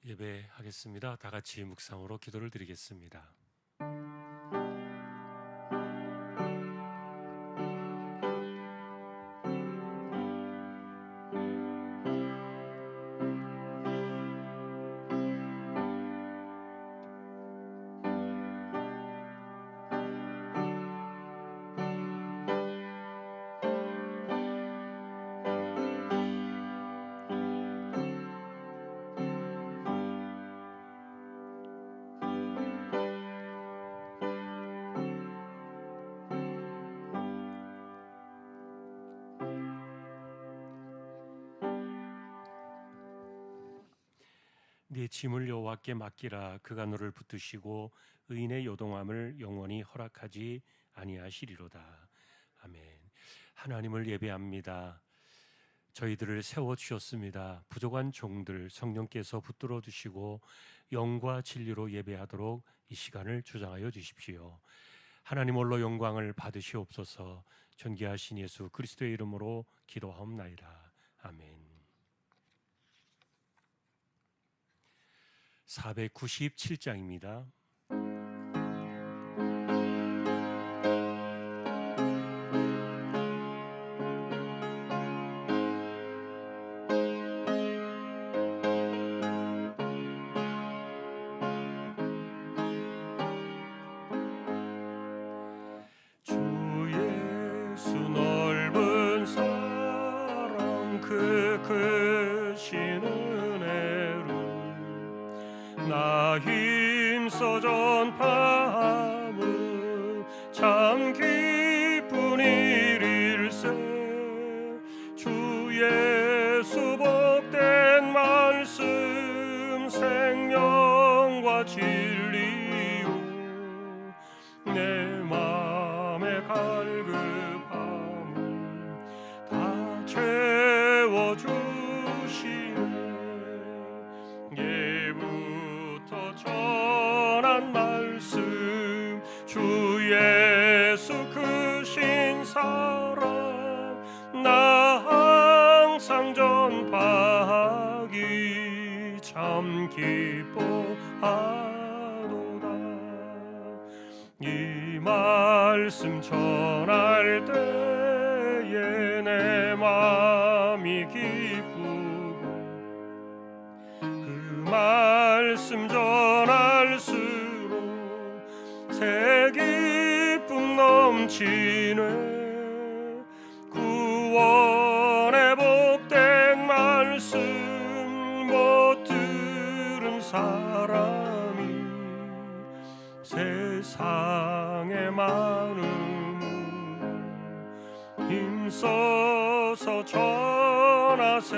예배하겠습니다. 다 같이 묵상으로 기도를 드리겠습니다. 네 짐을 여호와께 맡기라. 그가 너를 붙드시고 의인의 요동함을 영원히 허락하지 아니하시리로다. 아멘. 하나님을 예배합니다. 저희들을 세워 주셨습니다. 부족한 종들 성령께서 붙들어 주시고 영과 진리로 예배하도록 이 시간을 주장하여 주십시오. 하나님 홀로 영광을 받으시옵소서. 존귀하신 예수 그리스도의 이름으로 기도하옵나이다. 아멘. 497장입니다. 주 예수 넓은 사랑 그 크신 은혜로 나 힘써 전파함은 참 기쁜 일일세. 주 예수 복된 말씀 생명과 진리요 내 맘에 갈급함은 다 채워주시네. 예부터 전한 말씀 주 예수 크신 사랑 나 항상 전파하기 참 기뻐하도다. 이 말씀 전할 때에 내 맘이 기쁘고 그 말씀 전할수록 새 기쁨 넘치네. 구원의 복된 말씀 못 들은 사람이 세상에 많음 힘써서 전하세.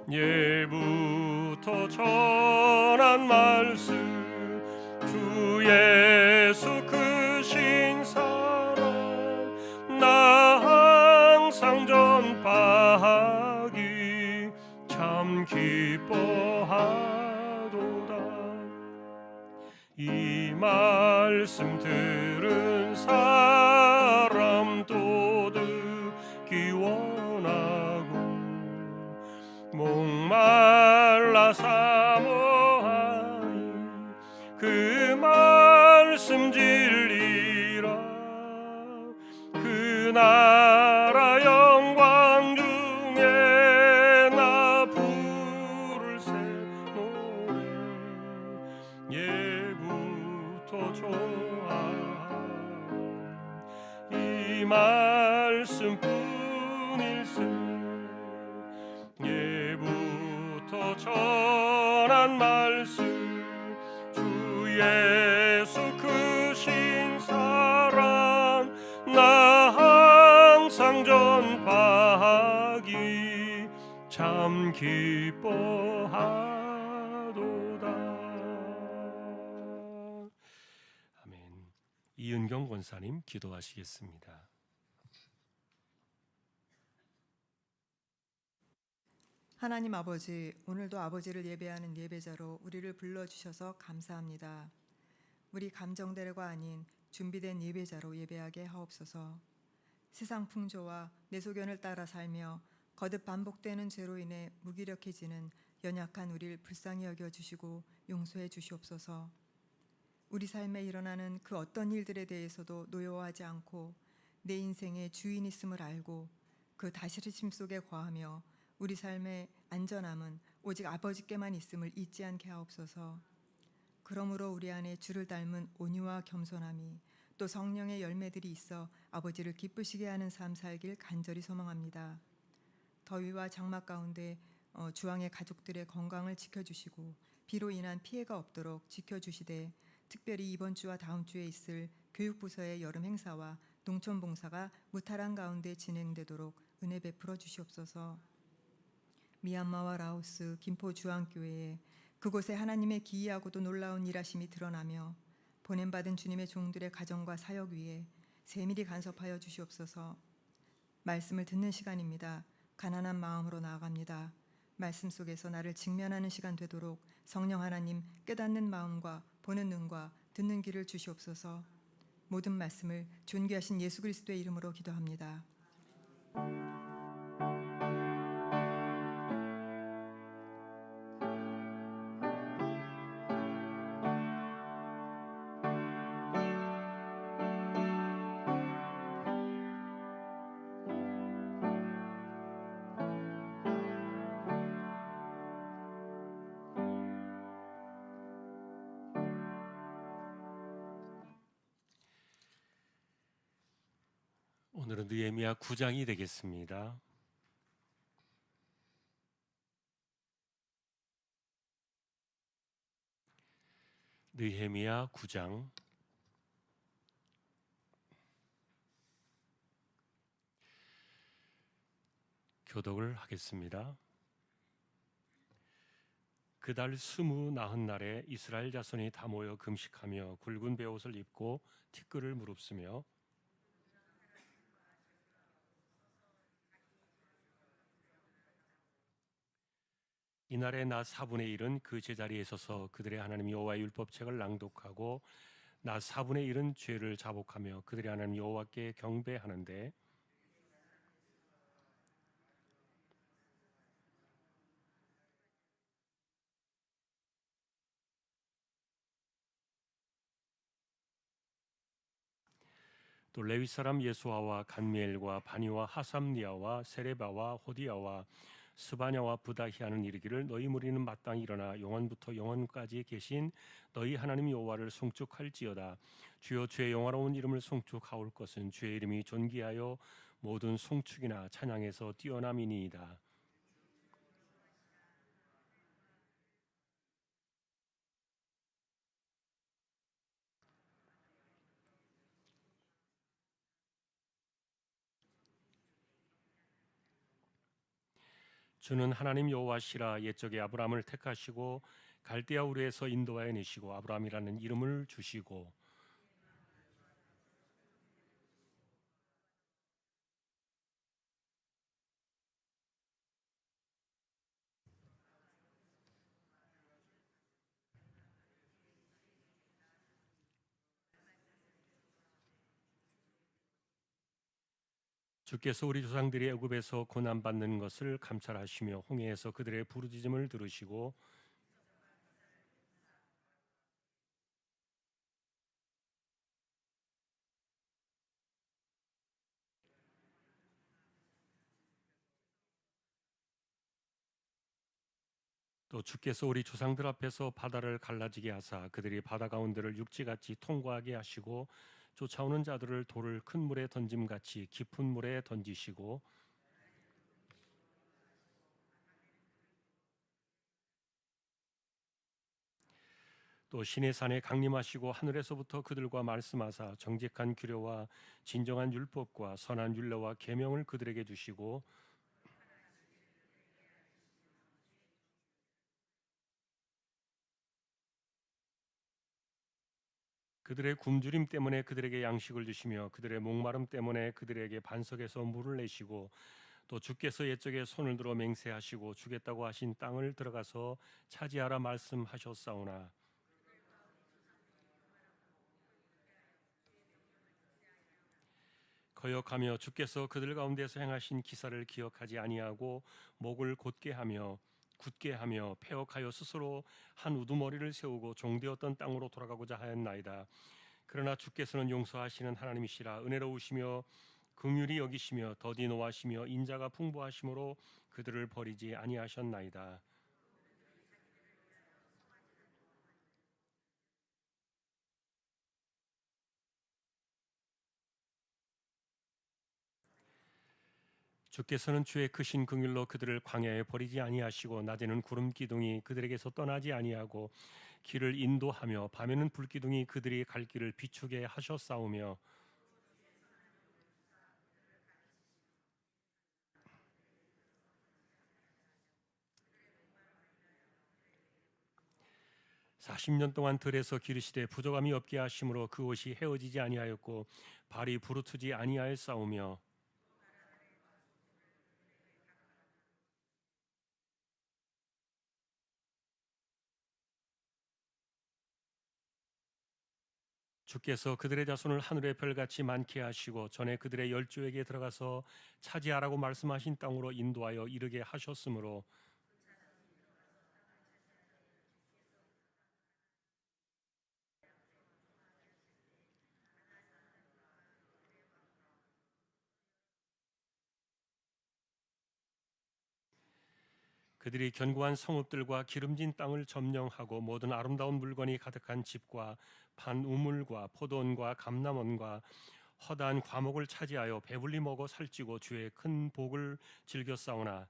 예부터 전한 말씀 주 예수 크신 사랑 나 항상 전파하기 참 기뻐하도다. 이 말씀 들은 사람도 듣기 원하고 목말라 사모하니 그 말씀 진리라. 그 나라 영광 중에 나 부를 새 노래 예부터 좋아하는 이 말씀뿐일세. 예부터 전한 말씀 주 예수 크신 사랑 나 항상 전파하기 참 기뻐하도다. 아멘. 이은경 권사님 기도하시겠습니다. 하나님 아버지, 오늘도 아버지를 예배하는 예배자로 우리를 불러주셔서 감사합니다. 우리 감정대로가 아닌 준비된 예배자로 예배하게 하옵소서. 세상 풍조와 내 소견을 따라 살며 거듭 반복되는 죄로 인해 무기력해지는 연약한 우리를 불쌍히 여겨 주시고 용서해 주시옵소서. 우리 삶에 일어나는 그 어떤 일들에 대해서도 노여워하지 않고 내 인생의 주인 있음을 알고 그 다스리심 속에 거하며 우리 삶의 안전함은 오직 아버지께만 있음을 잊지 않게 하옵소서. 그러므로 우리 안에 주를 닮은 온유와 겸손함이 또 성령의 열매들이 있어 아버지를 기쁘시게 하는 삶 살길 간절히 소망합니다. 더위와 장마 가운데 주왕의 가족들의 건강을 지켜주시고 비로 인한 피해가 없도록 지켜주시되 특별히 이번 주와 다음 주에 있을 교육부서의 여름 행사와 농촌 봉사가 무탈한 가운데 진행되도록 은혜 베풀어 주시옵소서. 미얀마와 라오스, 김포 주안교회에 그곳에 하나님의 기이하고도 놀라운 일하심이 드러나며 보냄받은 주님의 종들의 가정과 사역 위에 세밀히 간섭하여 주시옵소서. 말씀을 듣는 시간입니다. 가난한 마음으로 나아갑니다. 말씀 속에서 나를 직면하는 시간 되도록 성령 하나님 깨닫는 마음과 보는 눈과 듣는 귀를 주시옵소서. 모든 말씀을 존귀하신 예수 그리스도의 이름으로 기도합니다. 오늘은 느헤미야 9장이 되겠습니다. 느헤미야 9장 교독을 하겠습니다. 그달 20 날에 이스라엘 자손이 다 모여 금식하며 굵은 베옷을 입고 티끌을 무릅쓰며 이날의 낮 4분의 1은 그 제자리에 서서 그들의 하나님 여호와의 율법책을 낭독하고 낮 4분의 1은 죄를 자복하며 그들의 하나님 여호와께 경배하는데 또 레위 사람 예수아와 간미엘과 바니와 하삼니아와 세레바와 호디아와 스바냐와 부다히아는 이르기를 너희 무리는 마땅히 일어나 영원부터 영원까지 계신 너희 하나님 여호와를 송축할지어다. 주여 주의 영화로운 이름을 송축하올 것은 주의 이름이 존귀하여 모든 송축이나 찬양에서 뛰어남이니이다. 주는 하나님 여호와시라. 옛적에 아브라함을 택하시고 갈대아 우르에서 인도하여 내시고 아브라함이라는 이름을 주시고 주께서 우리 조상들이 애굽에서 고난 받는 것을 감찰하시며 홍해에서 그들의 부르짖음을 들으시고 또 주께서 우리 조상들 앞에서 바다를 갈라지게 하사 그들이 바다 가운데를 육지같이 통과하게 하시고 쫓아오는 자들을 돌을 큰 물에 던짐같이 깊은 물에 던지시고 또 시내 산에 강림하시고 하늘에서부터 그들과 말씀하사 정직한 규례와 진정한 율법과 선한 율례와 계명을 그들에게 주시고 그들의 굶주림 때문에 그들에게 양식을 주시며 그들의 목마름 때문에 그들에게 반석에서 물을 내시고 또 주께서 옛적에 손을 들어 맹세하시고 주겠다고 하신 땅을 들어가서 차지하라 말씀하셨사오나 거역하며 주께서 그들 가운데서 행하신 기사를 기억하지 아니하고 목을 곧게 하며 굳게 하며 패역하여 스스로 한 우두머리를 세우고 종되었던 땅으로 돌아가고자 하였나이다. 그러나 주께서는 용서하시는 하나님이시라 은혜로우시며 긍휼히 여기시며 더디 노하시며 인자가 풍부하심으로 그들을 버리지 아니하셨나이다. 주께서는 주의 크신 긍휼로 그들을 광야에 버리지 아니하시고 낮에는 구름 기둥이 그들에게서 떠나지 아니하고 길을 인도하며 밤에는 불 기둥이 그들이 갈 길을 비추게 하셨사오며 사십 년 동안 들에서 기르시되 부족함이 없게 하심으로 그 옷이 헤어지지 아니하였고 발이 부르트지 아니하였사오며 주께서 그들의 자손을 하늘의 별같이 많게 하시고 전에 그들의 열조에게 들어가서 차지하라고 말씀하신 땅으로 인도하여 이르게 하셨으므로 그들이 견고한 성읍들과 기름진 땅을 점령하고 모든 아름다운 물건이 가득한 집과 판 우물과 포도원과 감람원과 허다한 과목을 차지하여 배불리 먹어 살찌고 주의 큰 복을 즐겨 싸우나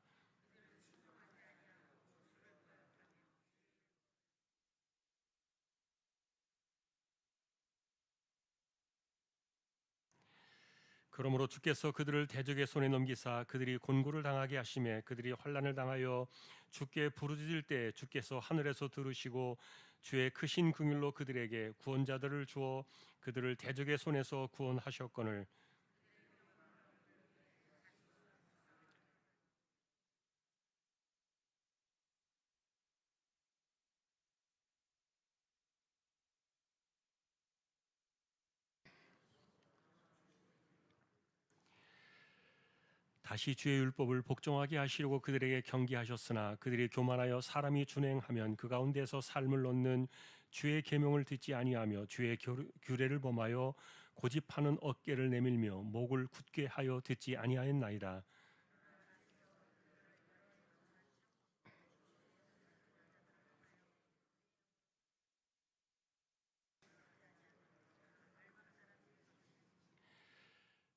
그러므로 주께서 그들을 대적의 손에 넘기사 그들이 곤고를 당하게 하심에 그들이 환난을 당하여 주께 부르짖을 때 주께서 하늘에서 들으시고 주의 크신 긍휼로 그들에게 구원자들을 주어 그들을 대적의 손에서 구원하셨거늘 다시 주의 율법을 복종하게 하시려고 그들에게 경계하셨으나 그들이 교만하여 사람이 준행하면 그 가운데서 삶을 얻는 주의 계명을 듣지 아니하며 주의 규례를 범하여 고집하는 어깨를 내밀며 목을 굳게 하여 듣지 아니하였나이다.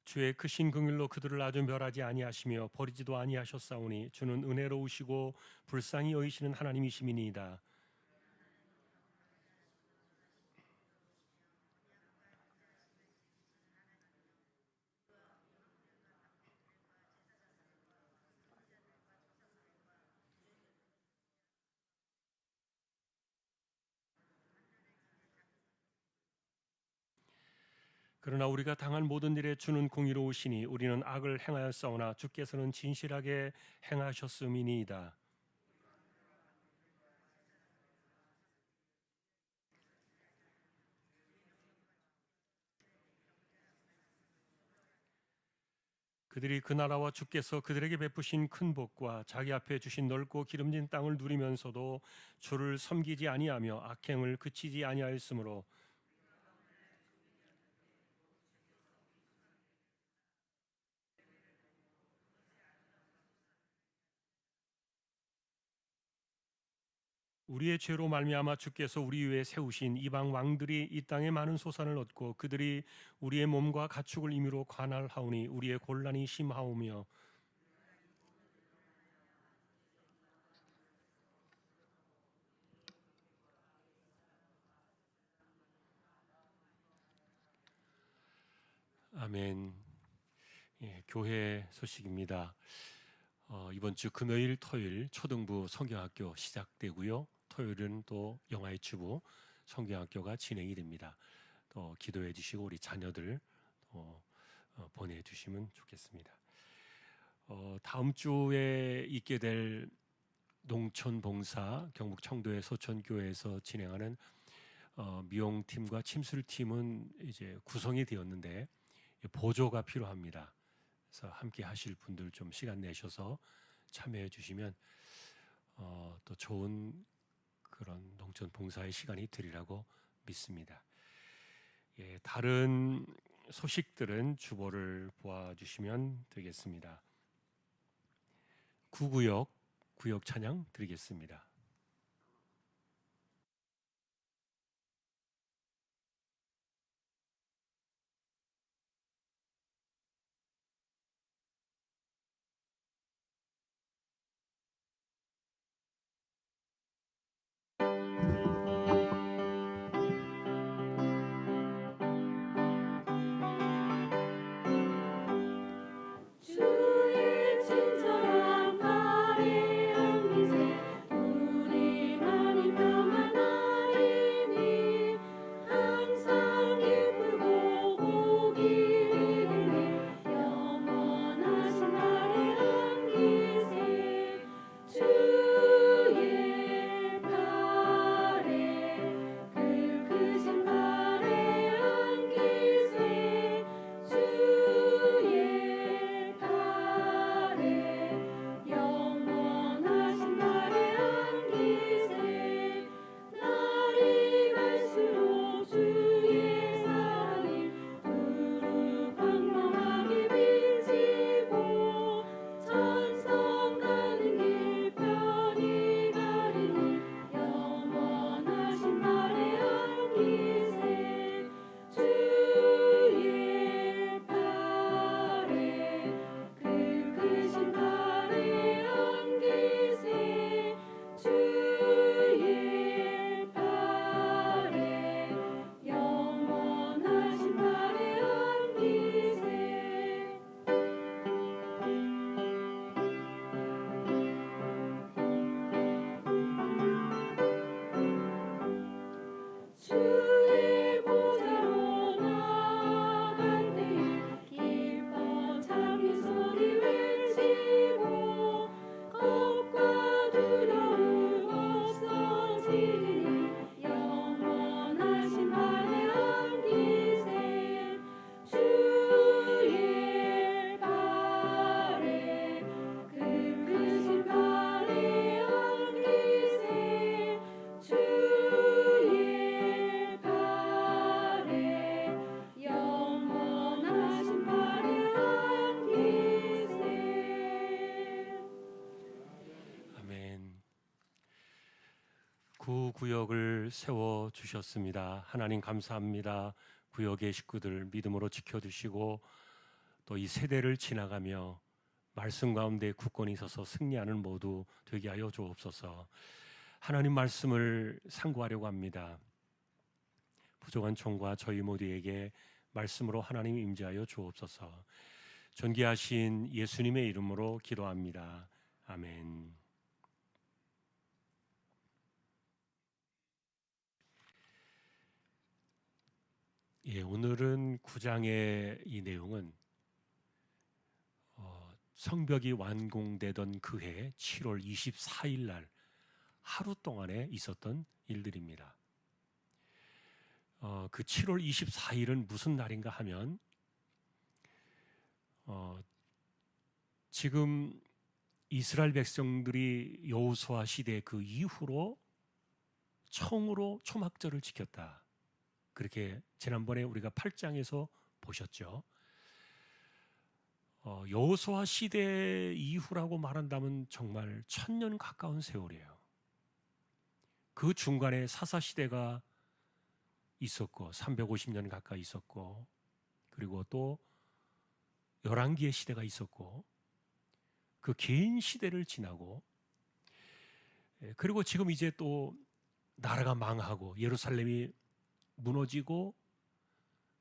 주의 크신 긍휼로 그들을 아주 멸하지 아니하시며 버리지도 아니하셨사오니 주는 은혜로우시고 불쌍히 여기시는 하나님이시미니이다. 그러나 우리가 당한 모든 일에 주는 공의로우시니 우리는 악을 행하였사오나 주께서는 진실하게 행하셨음이니이다. 그들이 그 나라와 주께서 그들에게 베푸신 큰 복과 자기 앞에 주신 넓고 기름진 땅을 누리면서도 주를 섬기지 아니하며 악행을 그치지 아니하였으므로 우리의 죄로 말미암아 주께서 우리 위에 세우신 이방 왕들이 이 땅에 많은 소산을 얻고 그들이 우리의 몸과 가축을 임의로 관할하오니 우리의 곤란이 심하오며 아멘. 예, 교회 소식입니다. 이번 주 금요일, 토요일 초등부 성경학교 시작되고요. 토요일은 또 영아의 주부 성경학교가 진행이 됩니다. 또 기도해 주시고 우리 자녀들 보내주시면 좋겠습니다. 다음 주에 있게 될 농촌봉사 경북 청도의 소천교회에서 진행하는 미용팀과 침술팀은 이제 구성이 되었는데 보조가 필요합니다. 그래서 함께 하실 분들 좀 시간 내셔서 참여해 주시면 또 좋은 그런 농촌 봉사의 시간이 되리라고 믿습니다. 다른 소식들은 주보를 보아주시면 되겠습니다. 구구역 구역 찬양 드리겠습니다. 주의 친절한 발에 안기세 우리 많이 평안하리니 항상 기쁘고 복이 되리니 영원하신 발에 안기세 주의 발에 그 크신 발에 안기세 주의 발에 영원하신 발에 안기세 날이 갈수록 주의 사랑이 두루 광명하게 비치고 천성 가는 길 편히 가리니 영원하신 발에 안기세 주의 발에 그 크신 발에 안기세 주의 발에 영원하신 발에 안기세 주의 보좌로 나아갈 때에 기뻐 찬미 소리 외치고 겁과 두려움 없어지니 영원하신 발에 안기세 주의 발에 그 크신 발에 안기세 주의 발에 영원하신 발에 안기세 아멘. 구구역을 세워 주셨습니다. 하나님 감사합니다. 구역의 식구들 믿음으로 지켜주시고 또 이 세대를 지나가며 말씀 가운데 굳건히 서서 승리하는 모두 되게 하여 주옵소서. 하나님 말씀을 상고하려고 합니다. 부족한 총과 저희 모두에게 말씀으로 하나님 임재하여 주옵소서. 존귀하신 예수님의 이름으로 기도합니다. 아멘. 오늘은 9장의 이 내용은 성벽이 완공되던 그해 7월 24일 날 하루 동안에 있었던 일들입니다. 그 7월 24일은 무슨 날인가 하면 지금 이스라엘 백성들이 여호수아 시대 그 이후로 처음으로 초막절을 지켰다. 그렇게 지난번에 우리가 8장에서 보셨죠. 여호수아 시대 이후라고 말한다면 정말 1000년 가까운 세월이에요. 그 중간에 사사 시대가 있었고 350년 가까이 있었고 그리고 또 열왕기의 시대가 있었고 그 긴 시대를 지나고 그리고 지금 이제 또 나라가 망하고 예루살렘이 무너지고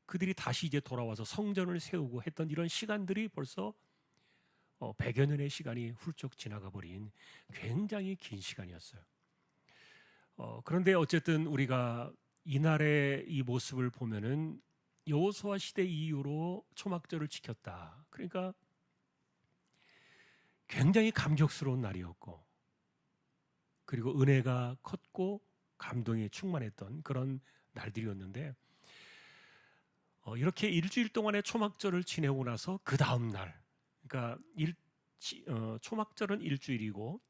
그들이 다시 이제 돌아와서 성전을 세우고 했던 이런 시간들이 벌써 100여 년의 시간이 훌쩍 지나가 버린 굉장히 긴 시간이었어요. 그런데 어쨌든 우리가 이날의 이 모습을 보면은 여호수아 시대 이후로 초막절을 지켰다. 그러니까 굉장히 감격스러운 날이었고 그리고 은혜가 컸고 감동이 충만했던 그런 날들이었는데 이렇게 일주일 동안의 초막절을 지내고 나서 그 다음 날, 그러니까 초막절은 일주일이고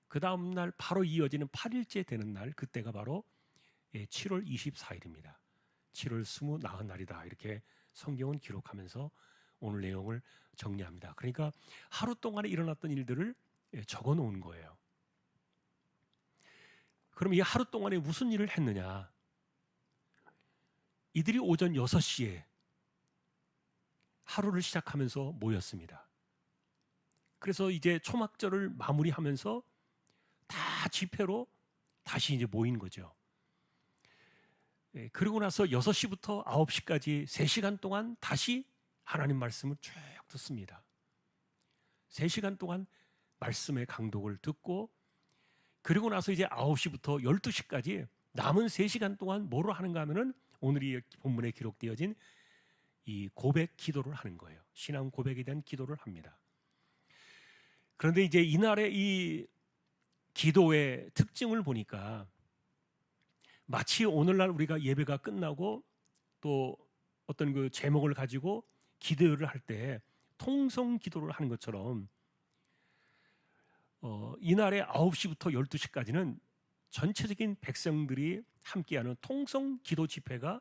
그 다음 날 바로 이어지는 8일째 되는 날, 그때가 바로 7월 24일입니다. 7월 20 나은 날이다, 이렇게 성경은 기록하면서 오늘 내용을 정리합니다. 그러니까 하루 동안에 일어났던 일들을 적어 놓은 거예요. 그럼 이 하루 동안에 무슨 일을 했느냐? 이들이 오전 6시에 하루를 시작하면서 모였습니다. 그래서 이제 초막절을 마무리하면서 다 집회로 다시 이제 모인 거죠. 그리고 나서 6시부터 9시까지 3시간 동안 다시 하나님 말씀을 쭉 듣습니다. 3시간 동안 말씀의 강독을 듣고, 그리고 나서 이제 9시부터 12시까지 남은 3시간 동안 뭐로 하는가 하면은 오늘 이 본문에 기록되어진 이 고백 기도를 하는 거예요. 신앙 고백에 대한 기도를 합니다. 그런데 이제 이날의 이 기도의 특징을 보니까 마치 오늘날 우리가 예배가 끝나고 또 어떤 그 제목을 가지고 기도를 할 때 통성 기도를 하는 것처럼 이날의 9시부터 12시까지는 전체적인 백성들이 함께하는 통성 기도 집회가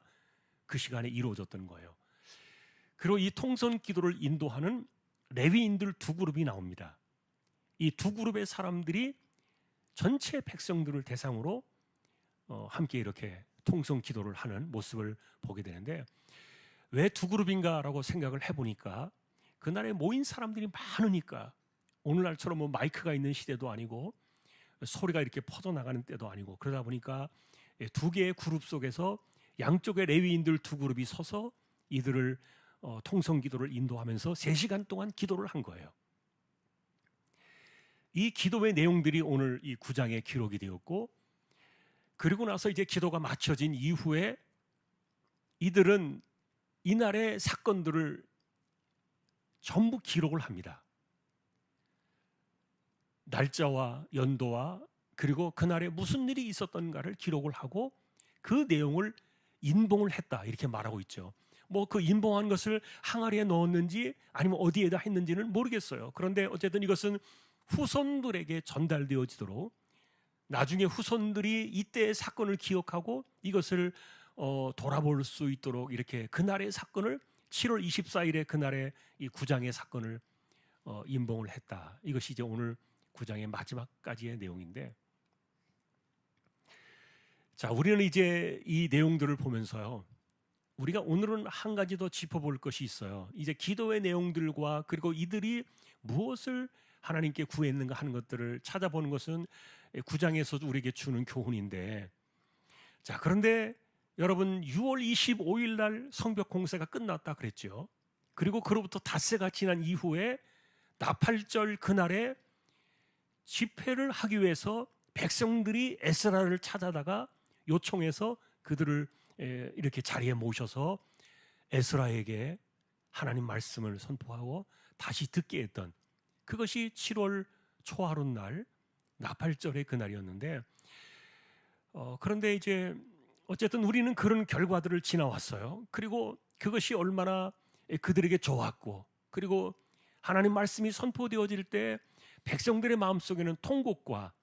그 시간에 이루어졌던 거예요. 그리고 이 통성 기도를 인도하는 레위인들 2그룹이 나옵니다. 이 2그룹의 사람들이 전체 백성들을 대상으로 함께 이렇게 통성 기도를 하는 모습을 보게 되는데, 왜 2그룹인가라고 생각을 해보니까 그날에 모인 사람들이 많으니까, 오늘날처럼 뭐 마이크가 있는 시대도 아니고 소리가 이렇게 퍼져나가는 때도 아니고, 그러다 보니까 2개의 그룹 속에서 양쪽의 레위인들 2그룹이 서서 이들을 통성 기도를 인도하면서 3시간 동안 기도를 한 거예요. 이 기도의 내용들이 오늘 이 9장에 기록이 되었고, 그리고 나서 이제 기도가 마쳐진 이후에 이들은 이날의 사건들을 전부 기록을 합니다. 날짜와 연도와 그리고 그날에 무슨 일이 있었던가를 기록을 하고 그 내용을 인봉을 했다, 이렇게 말하고 있죠. 뭐 그 인봉한 것을 항아리에 넣었는지 아니면 어디에다 했는지는 모르겠어요. 그런데 어쨌든 이것은 후손들에게 전달되어지도록, 나중에 후손들이 이때의 사건을 기억하고 이것을 돌아볼 수 있도록 이렇게 그날의 사건을, 7월 24일에 그날의 이 9장의 사건을 인봉을 했다. 이것이 이제 오늘 9장의 마지막까지의 내용인데, 자, 우리는 이제 이 내용들을 보면서요, 우리가 오늘은 한 가지 더 짚어볼 것이 있어요. 이제 기도의 내용들과 그리고 이들이 무엇을 하나님께 구했는가 하는 것들을 찾아보는 것은 9장에서도 우리에게 주는 교훈인데, 자, 그런데 여러분 6월 25일 날 성벽 공사가 끝났다 그랬죠. 그리고 그로부터 닷새가 지난 이후에 나팔절 그날에 집회를 하기 위해서 백성들이 에스라를 찾아다가 요청해서 그들을 이렇게 자리에 모셔서 에스라에게 하나님 말씀을 선포하고 다시 듣게 했던, 그것이 7월 초하룻날 나팔절의 그날이었는데, 그런데 이제 어쨌든 우리는 그런 결과들을 지나왔어요. 그리고 그것이 얼마나 그들에게 좋았고, 그리고 하나님 말씀이 선포되어질 때 백성들의 마음속에는 통곡과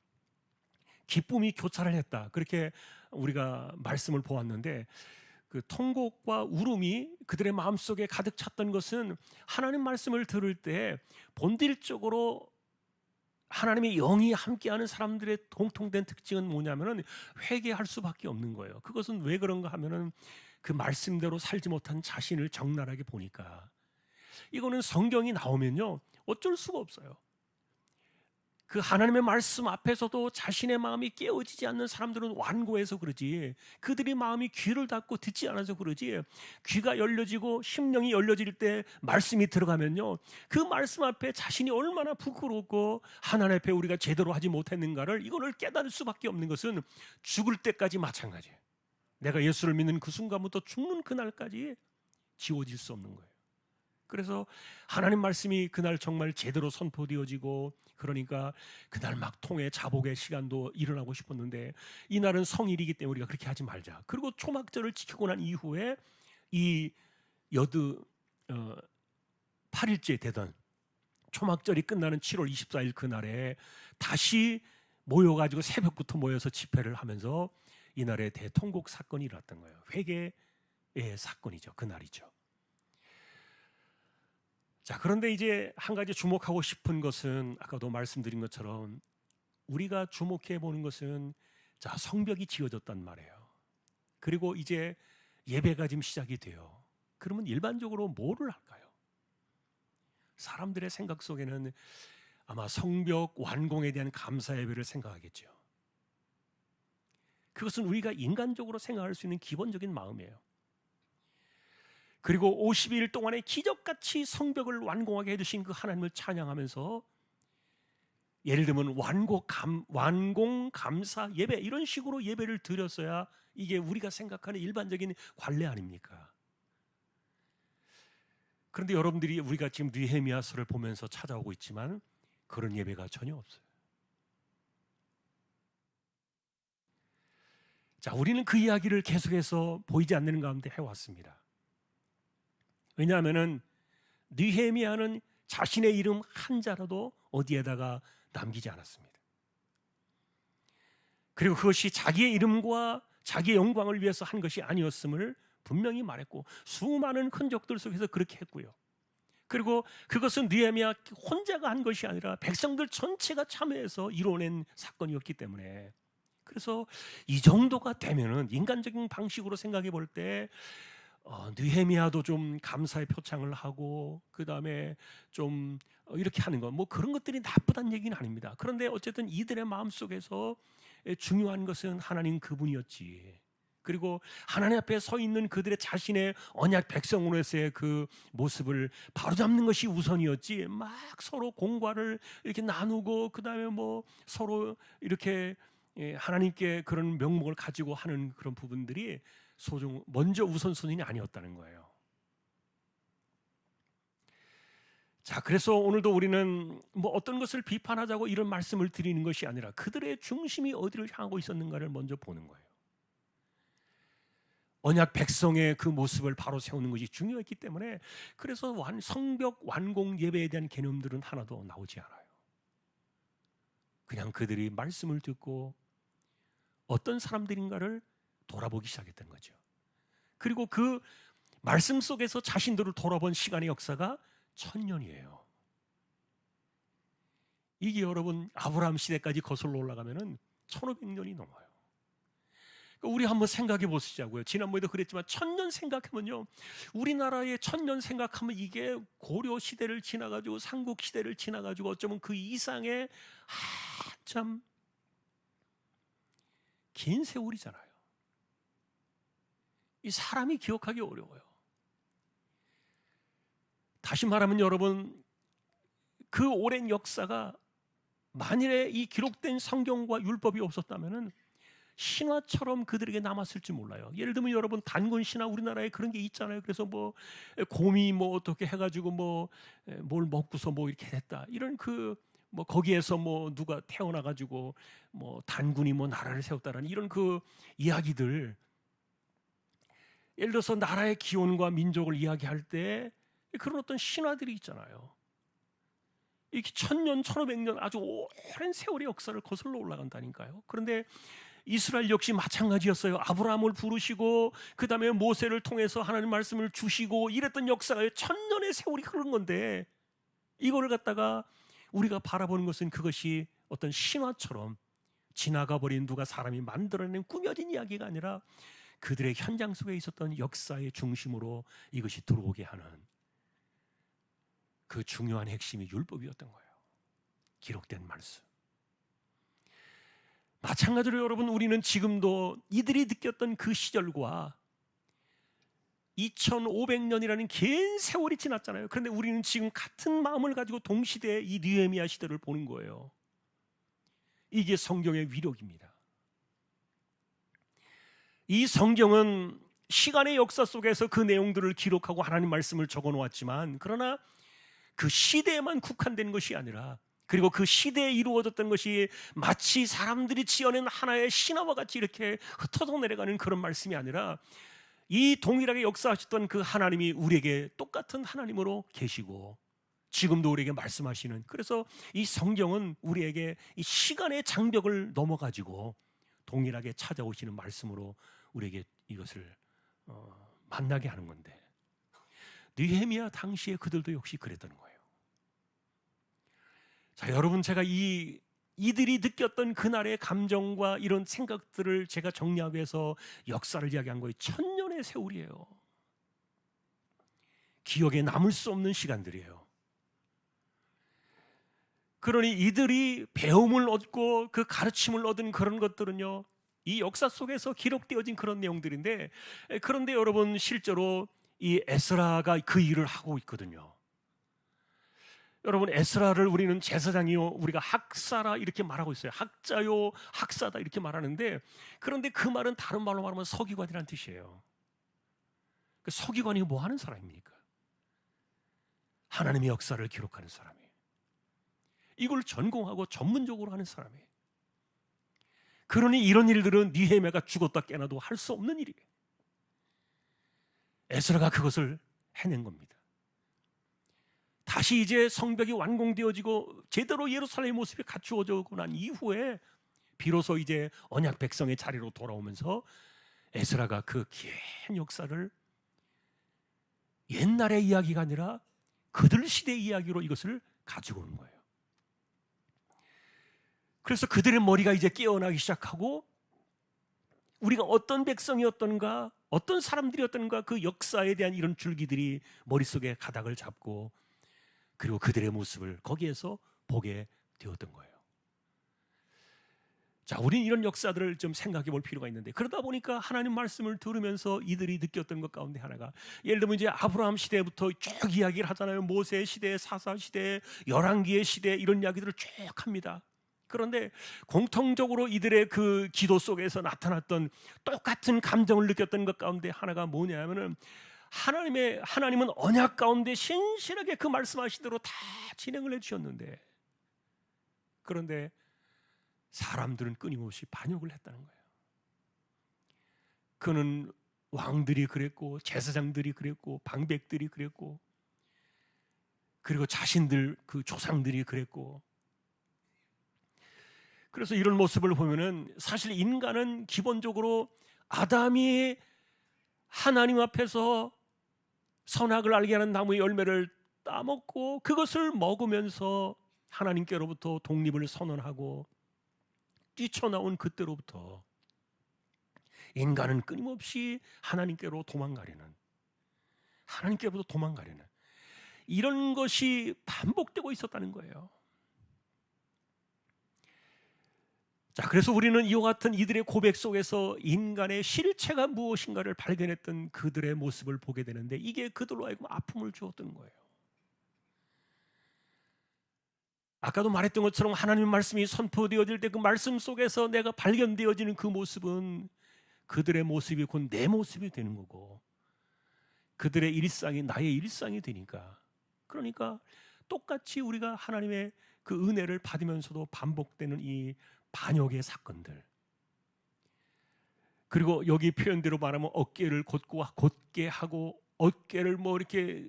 기쁨이 교차를 했다, 그렇게 우리가 말씀을 보았는데, 그 통곡과 울음이 그들의 마음속에 가득 찼던 것은 하나님 말씀을 들을 때 본질적으로 하나님의 영이 함께하는 사람들의 공통된 특징은 뭐냐면은 회개할 수밖에 없는 거예요. 그것은 왜 그런가 하면은 그 말씀대로 살지 못한 자신을 적나라하게 보니까. 이거는 성경이 나오면요 어쩔 수가 없어요. 그 하나님의 말씀 앞에서도 자신의 마음이 깨어지지 않는 사람들은 완고해서 그러지, 그들이 마음이 귀를 닫고 듣지 않아서 그러지, 귀가 열려지고 심령이 열려질 때 말씀이 들어가면요 그 말씀 앞에 자신이 얼마나 부끄럽고 하나님 앞에 우리가 제대로 하지 못했는가를 이거를 깨달을 수밖에 없는 것은 죽을 때까지 마찬가지예요. 내가 예수를 믿는 그 순간부터 죽는 그날까지 지워질 수 없는 거예요. 그래서 하나님 말씀이 그날 정말 제대로 선포되어지고, 그러니까 그날 막 통회 자복의 시간도 일어나고 싶었는데 이날은 성일이기 때문에 우리가 그렇게 하지 말자. 그리고 초막절을 지키고 난 이후에 이 여드 8일째 되던 초막절이 끝나는 7월 24일 그날에 다시 모여가지고 새벽부터 모여서 집회를 하면서 이날에 대통곡 사건이 일어났던 거예요. 회개의 사건이죠. 그날이죠. 자, 그런데 이제 한 가지 주목하고 싶은 것은 아까도 말씀드린 것처럼 우리가 주목해 보는 것은 자, 성벽이 지어졌단 말이에요. 그리고 이제 예배가 지금 시작이 돼요. 그러면 일반적으로 뭐를 할까요? 사람들의 생각 속에는 아마 성벽 완공에 대한 감사 예배를 생각하겠죠. 그것은 우리가 인간적으로 생각할 수 있는 기본적인 마음이에요. 그리고 50일 동안에 기적같이 성벽을 완공하게 해주신 그 하나님을 찬양하면서 예를 들면 완공 감사 예배 이런 식으로 예배를 드렸어야 이게 우리가 생각하는 일반적인 관례 아닙니까? 그런데 여러분들이 우리가 지금 느헤미야서를 보면서 찾아오고 있지만 그런 예배가 전혀 없어요. 자, 우리는 그 이야기를 계속해서 보이지 않는 가운데 해왔습니다. 왜냐하면은 느헤미야는 자신의 이름 한자라도 어디에다가 남기지 않았습니다. 그리고 그것이 자기의 이름과 자기의 영광을 위해서 한 것이 아니었음을 분명히 말했고 수많은 흔적들 속에서 그렇게 했고요. 그리고 그것은 느헤미야 혼자가 한 것이 아니라 백성들 전체가 참여해서 이뤄낸 사건이었기 때문에 그래서 이 정도가 되면은 인간적인 방식으로 생각해 볼 때 느헤미야도 좀 감사의 표창을 하고 그 다음에 좀 이렇게 하는 것 뭐 그런 것들이 나쁘다는 얘기는 아닙니다. 그런데 어쨌든 이들의 마음 속에서 중요한 것은 하나님 그분이었지. 그리고 하나님 앞에 서 있는 그들의 자신의 언약 백성으로서의 그 모습을 바로잡는 것이 우선이었지. 막 서로 공과를 이렇게 나누고 그 다음에 뭐 서로 이렇게 하나님께 그런 명목을 가지고 하는 그런 부분들이 먼저 우선순위는 아니었다는 거예요. 자, 그래서 오늘도 우리는 뭐 어떤 것을 비판하자고 이런 말씀을 드리는 것이 아니라 그들의 중심이 어디를 향하고 있었는가를 먼저 보는 거예요. 언약 백성의 그 모습을 바로 세우는 것이 중요했기 때문에 그래서 성벽 완공 예배에 대한 개념들은 하나도 나오지 않아요. 그냥 그들이 말씀을 듣고 어떤 사람들인가를 돌아보기 시작했던 거죠. 그리고 그 말씀 속에서 자신들을 돌아본 시간의 역사가 1000년이에요. 이게 여러분 아브라함 시대까지 거슬러 올라가면은 1500년이 넘어요. 그러니까 우리 한번 생각해 보시자고요. 지난번에도 그랬지만 1000년 생각하면요, 우리나라의 1000년 생각하면 이게 고려 시대를 지나가지고 삼국 시대를 지나가지고 어쩌면 그 이상의 한참 긴 세월이잖아요. 이 사람이 기억하기 어려워요. 다시 말하면 여러분, 그 오랜 역사가 만일에 이 기록된 성경과 율법이 없었다면은 신화처럼 그들에게 남았을지 몰라요. 예를 들면 여러분 단군 신화 우리나라에 그런 게 있잖아요. 그래서 뭐 곰이 뭐 어떻게 해가지고 뭐 뭘 먹고서 뭐 이렇게 됐다. 이런 그 뭐 거기에서 뭐 누가 태어나가지고 뭐 단군이 뭐 나라를 세웠다라는 이런 그 이야기들. 예를 들어서 나라의 기원과 민족을 이야기할 때 그런 어떤 신화들이 있잖아요. 이렇게 1000년, 1500년 아주 오랜 세월의 역사를 거슬러 올라간다니까요. 그런데 이스라엘 역시 마찬가지였어요. 아브라함을 부르시고 그 다음에 모세를 통해서 하나님 말씀을 주시고 이랬던 역사가 1000년의 세월이 흐른 건데 이거를 갖다가 우리가 바라보는 것은 그것이 어떤 신화처럼 지나가버린 누가 사람이 만들어낸 꾸며진 이야기가 아니라 그들의 현장 속에 있었던 역사의 중심으로 이것이 들어오게 하는 그 중요한 핵심이 율법이었던 거예요. 기록된 말씀. 마찬가지로 여러분, 우리는 지금도 이들이 느꼈던 그 시절과 2500년이라는 긴 세월이 지났잖아요. 그런데 우리는 지금 같은 마음을 가지고 동시대에 이 느헤미야 시대를 보는 거예요. 이게 성경의 위력입니다. 이 성경은 시간의 역사 속에서 그 내용들을 기록하고 하나님 말씀을 적어 놓았지만 그러나 그 시대에만 국한된 것이 아니라 그리고 그 시대에 이루어졌던 것이 마치 사람들이 지어낸 하나의 신화와 같이 이렇게 흩어져 내려가는 그런 말씀이 아니라 이 동일하게 역사하셨던 그 하나님이 우리에게 똑같은 하나님으로 계시고 지금도 우리에게 말씀하시는, 그래서 이 성경은 우리에게 이 시간의 장벽을 넘어가지고 동일하게 찾아오시는 말씀으로 우리에게 이것을 만나게 하는 건데, 느헤미야 당시에 그들도 역시 그랬던 거예요. 자, 여러분, 제가 이들이 느꼈던 그날의 감정과 이런 생각들을 제가 정리하기 위해서 역사를 이야기한 거예요. 1000년의 세월이에요. 기억에 남을 수 없는 시간들이에요. 그러니 이들이 배움을 얻고 그 가르침을 얻은 그런 것들은요, 이 역사 속에서 기록되어진 그런 내용들인데, 그런데 여러분, 실제로 이 에스라가 그 일을 하고 있거든요. 여러분, 에스라를 우리는 제사장이요, 우리가 학사라 이렇게 말하고 있어요. 학자요, 학사다 이렇게 말하는데, 그런데 그 말은 다른 말로 말하면 서기관이라는 뜻이에요. 그 서기관이 뭐 하는 사람입니까? 하나님의 역사를 기록하는 사람이에요. 이걸 전공하고 전문적으로 하는 사람이에요. 그러니 이런 일들은 느헤미야가 죽었다 깨나도 할 수 없는 일이에요. 에스라가 그것을 해낸 겁니다. 다시 이제 성벽이 완공되어지고 제대로 예루살렘의 모습이 갖추어지고 난 이후에 비로소 이제 언약 백성의 자리로 돌아오면서 에스라가 그 긴 역사를 옛날의 이야기가 아니라 그들 시대의 이야기로 이것을 가지고 오는 거예요. 그래서 그들의 머리가 이제 깨어나기 시작하고, 우리가 어떤 백성이었던가, 어떤 사람들이었던가, 그 역사에 대한 이런 줄기들이 머릿속에 가닥을 잡고, 그리고 그들의 모습을 거기에서 보게 되었던 거예요. 자, 우리는 이런 역사들을 좀 생각해 볼 필요가 있는데, 그러다 보니까 하나님 말씀을 들으면서 이들이 느꼈던 것 가운데 하나가, 예를 들면 이제 아브라함 시대부터 쭉 이야기를 하잖아요. 모세 시대, 사사 시대, 열왕기의 시대, 이런 이야기들을 쭉 합니다. 그런데 공통적으로 이들의 그 기도 속에서 나타났던 똑같은 감정을 느꼈던 것 가운데 하나가 뭐냐면은, 하나님은 언약 가운데 신실하게 그 말씀하신 대로 다 진행을 해주셨는데, 그런데 사람들은 끊임없이 반역을 했다는 거예요. 그는 왕들이 그랬고, 제사장들이 그랬고, 방백들이 그랬고, 그리고 자신들 그 조상들이 그랬고. 그래서 이런 모습을 보면은 사실 인간은 기본적으로 아담이 하나님 앞에서 선악을 알게 하는 나무의 열매를 따먹고 그것을 먹으면서 하나님께로부터 독립을 선언하고 뛰쳐나온 그때로부터 인간은 끊임없이 하나님께로 도망가려는, 하나님께로부터 도망가려는 이런 것이 반복되고 있었다는 거예요. 자, 그래서 우리는 이와 같은 이들의 고백 속에서 인간의 실체가 무엇인가를 발견했던 그들의 모습을 보게 되는데, 이게 그들로 하여금 아픔을 주었던 거예요. 아까도 말했던 것처럼 하나님 말씀이 선포되어질 때 그 말씀 속에서 내가 발견되어지는 그 모습은 그들의 모습이 곧 내 모습이 되는 거고, 그들의 일상이 나의 일상이 되니까, 그러니까 똑같이 우리가 하나님의 그 은혜를 받으면서도 반복되는 이 반역의 사건들, 그리고 여기 표현대로 말하면 어깨를 곧게 하고, 어깨를 뭐 이렇게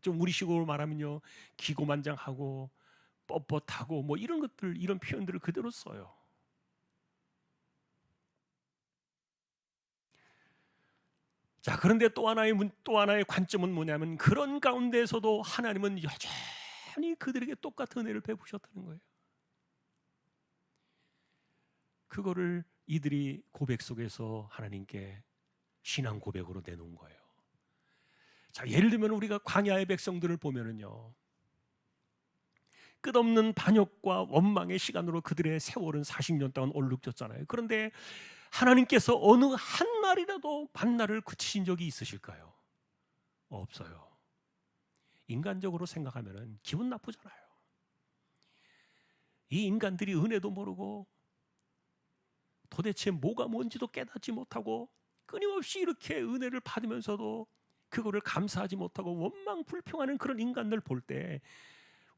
좀 우리식으로 말하면요, 기고만장하고 뻣뻣하고 뭐 이런 것들, 이런 표현들을 그대로 써요. 자, 그런데 또 하나의 관점은 뭐냐면, 그런 가운데서도 하나님은 여전히 그들에게 똑같은 은혜를 베푸셨다는 거예요. 그거를 이들이 고백 속에서 하나님께 신앙 고백으로 내놓은 거예요. 자, 예를 들면 우리가 광야의 백성들을 보면은요, 끝없는 반역과 원망의 시간으로 그들의 세월은 40년 동안 얼룩졌잖아요. 그런데 하나님께서 어느 한 날이라도 만나를 그치신 적이 있으실까요? 없어요. 인간적으로 생각하면은 기분 나쁘잖아요. 이 인간들이 은혜도 모르고 도대체 뭐가 뭔지도 깨닫지 못하고 끊임없이 이렇게 은혜를 받으면서도 그거를 감사하지 못하고 원망 불평하는 그런 인간들 볼 때,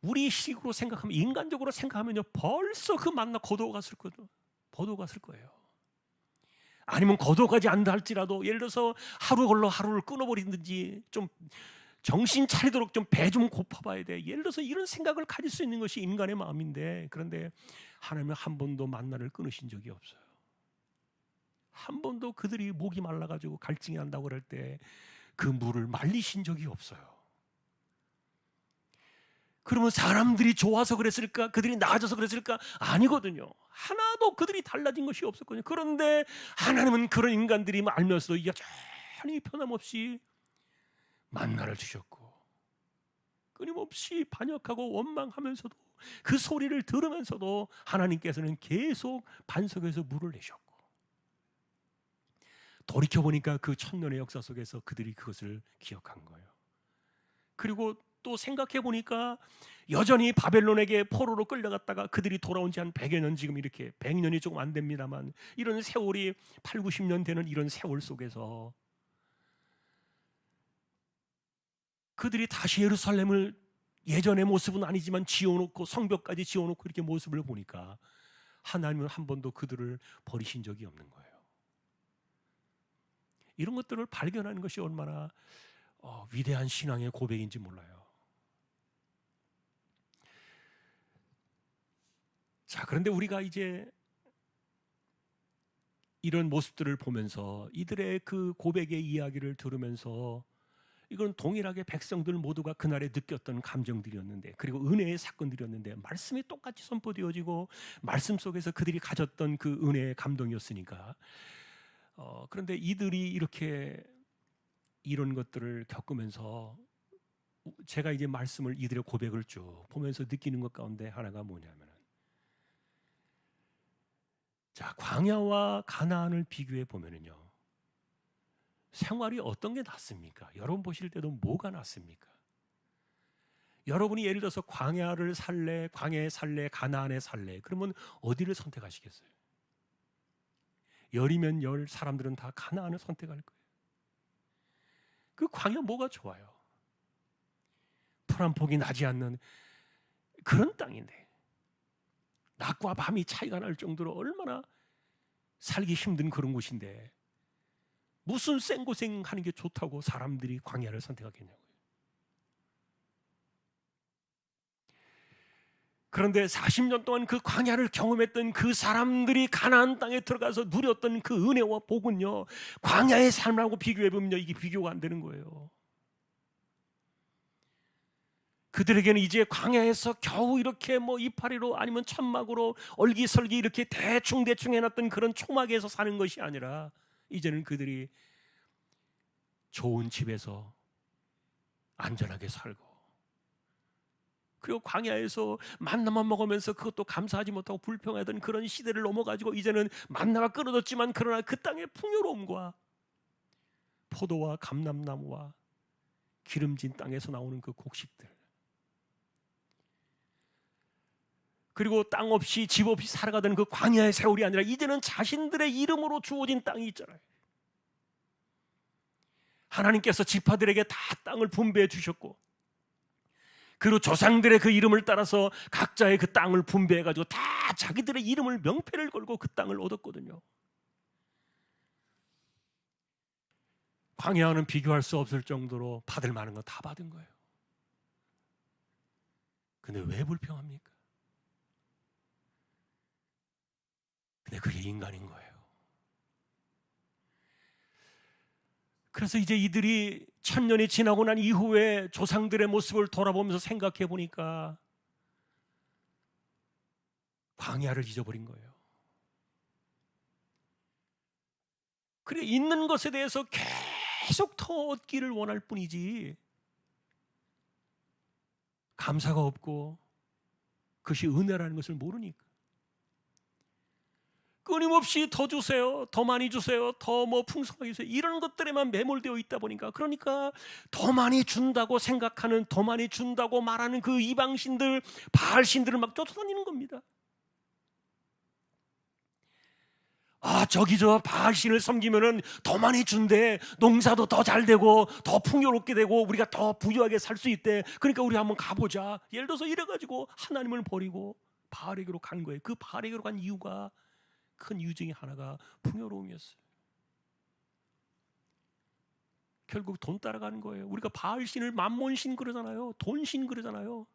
우리 식으로 생각하면, 인간적으로 생각하면요, 벌써 그 만나 거두어 갔을 거예요. 아니면 거둬가지 않다 할지라도 예를 들어서 하루 걸러 하루를 끊어버리든지 좀 정신 차리도록 좀 배 좀 고파봐야 돼. 예를 들어서 이런 생각을 가질 수 있는 것이 인간의 마음인데, 그런데 하나님은 한 번도 만나를 끊으신 적이 없어요. 한 번도 그들이 목이 말라가지고 갈증이 난다고 그럴 때 그 물을 말리신 적이 없어요. 그러면 사람들이 좋아서 그랬을까? 그들이 나아져서 그랬을까? 아니거든요. 하나도 그들이 달라진 것이 없었거든요. 그런데 하나님은 그런 인간들이 알면서도 여전히 변함없이 만나를 주셨고, 끊임없이 반역하고 원망하면서도 그 소리를 들으면서도 하나님께서는 계속 반석에서 물을 내셨고, 돌이켜보니까 그 천년의 역사 속에서 그들이 그것을 기억한 거예요. 그리고 또 생각해보니까 여전히 바벨론에게 포로로 끌려갔다가 그들이 돌아온 지 한 100여 년, 지금 이렇게 100년이 조금 안 됩니다만 이런 세월이 8, 90년 되는 이런 세월 속에서 그들이 다시 예루살렘을 예전의 모습은 아니지만 지어놓고 성벽까지 지어놓고 이렇게 모습을 보니까 하나님은 한 번도 그들을 버리신 적이 없는 거예요. 이런 것들을 발견하는 것이 얼마나 위대한 신앙의 고백인지 몰라요. 자, 그런데 우리가 이제 이런 모습들을 보면서 이들의 그 고백의 이야기를 들으면서 이건 동일하게 백성들 모두가 그날에 느꼈던 감정들이었는데, 그리고 은혜의 사건들이었는데, 말씀이 똑같이 선포되어지고 말씀 속에서 그들이 가졌던 그 은혜의 감동이었으니까, 그런데 이들이 이렇게 이런 것들을 겪으면서 제가 이제 말씀을, 이들의 고백을 쭉 보면서 느끼는 것 가운데 하나가 뭐냐면, 자, 광야와 가나안을 비교해 보면은요, 생활이 어떤 게 낫습니까? 여러분 보실 때도 뭐가 낫습니까? 여러분이 예를 들어서 광야를 살래, 광야에 살래, 가나안에 살래, 그러면 어디를 선택하시겠어요? 열이면 열, 사람들은 다 가나안을 선택할 거예요. 그 광야 뭐가 좋아요? 풀 한 폭이 나지 않는 그런 땅인데, 낮과 밤이 차이가 날 정도로 얼마나 살기 힘든 그런 곳인데 무슨 생고생하는 게 좋다고 사람들이 광야를 선택하겠냐고요. 그런데 40년 동안 그 광야를 경험했던 그 사람들이 가나안 땅에 들어가서 누렸던 그 은혜와 복은요, 광야의 삶하고 비교해보면요, 이게 비교가 안 되는 거예요. 그들에게는 이제 광야에서 겨우 이렇게 뭐 이파리로 아니면 천막으로 얼기설기 이렇게 대충 해놨던 그런 초막에서 사는 것이 아니라 이제는 그들이 좋은 집에서 안전하게 살고, 그리고 광야에서 만나만 먹으면서 그것도 감사하지 못하고 불평하던 그런 시대를 넘어가지고 이제는 만나가 끊어졌지만 그러나 그 땅의 풍요로움과 포도와 감람나무와 기름진 땅에서 나오는 그 곡식들, 그리고 땅 없이 집 없이 살아가던 그 광야의 세월이 아니라 이제는 자신들의 이름으로 주어진 땅이 있잖아요. 하나님께서 지파들에게 다 땅을 분배해 주셨고, 그리고 조상들의 그 이름을 따라서 각자의 그 땅을 분배해 가지고 다 자기들의 이름을, 명패를 걸고 그 땅을 얻었거든요. 광야와는 비교할 수 없을 정도로 받을 만한 거 다 받은 거예요. 근데 왜 불평합니까? 근데 그게 인간인 거예요. 그래서 이제 이들이 1000년이 지나고 난 이후에 조상들의 모습을 돌아보면서 생각해 보니까 광야를 잊어버린 거예요. 그래, 있는 것에 대해서 계속 더 얻기를 원할 뿐이지 감사가 없고 그것이 은혜라는 것을 모르니까 끊임없이 더 주세요, 더 많이 주세요, 더 뭐 풍성하게 주세요, 이런 것들에만 매몰되어 있다 보니까, 그러니까 더 많이 준다고 생각하는, 더 많이 준다고 말하는 그 이방신들, 바알신들을 막 쫓아다니는 겁니다. 아, 저기 저 바알신을 섬기면은 더 많이 준대, 농사도 더 잘 되고 더 풍요롭게 되고 우리가 더 부유하게 살 수 있대, 그러니까 우리 한번 가보자. 예를 들어서 이래가지고 하나님을 버리고 바알에게로 간 거예요. 그 바알에게로 간 이유가, 큰 이유 중에 하나가 풍요로움이었어요. 결국 돈 따라가는 거예요. 우리가 바알신을 만몬신 그러잖아요. 돈신 그러잖아요.